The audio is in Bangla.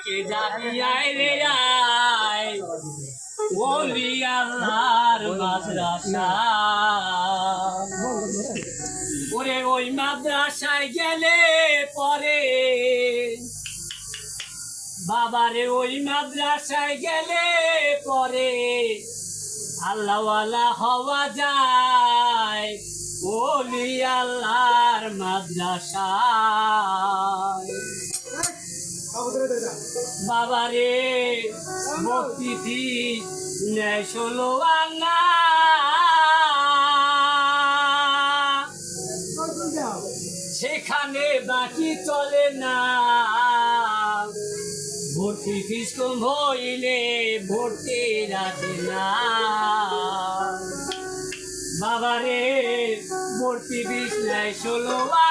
ডাকে যাবি আয় রে আয় ওলি আল্লাহর মাদ্রাসা ওরে ওই মাদ্রাসায় গেলে পরে বাবারে ওই মাদ্রাসায় গেলে পরে আল্লাহওয়ালা হওয়া যায় ওলি আল্লাহর মাদ্রাসায় বাবারে ভক্তি নেয় 16 আনা সেখানে বাকি চলে না ভর্তি ফিস কম হইলে ভর্তি রাখে না বাবারে ভর্তি ফিস নেয় 16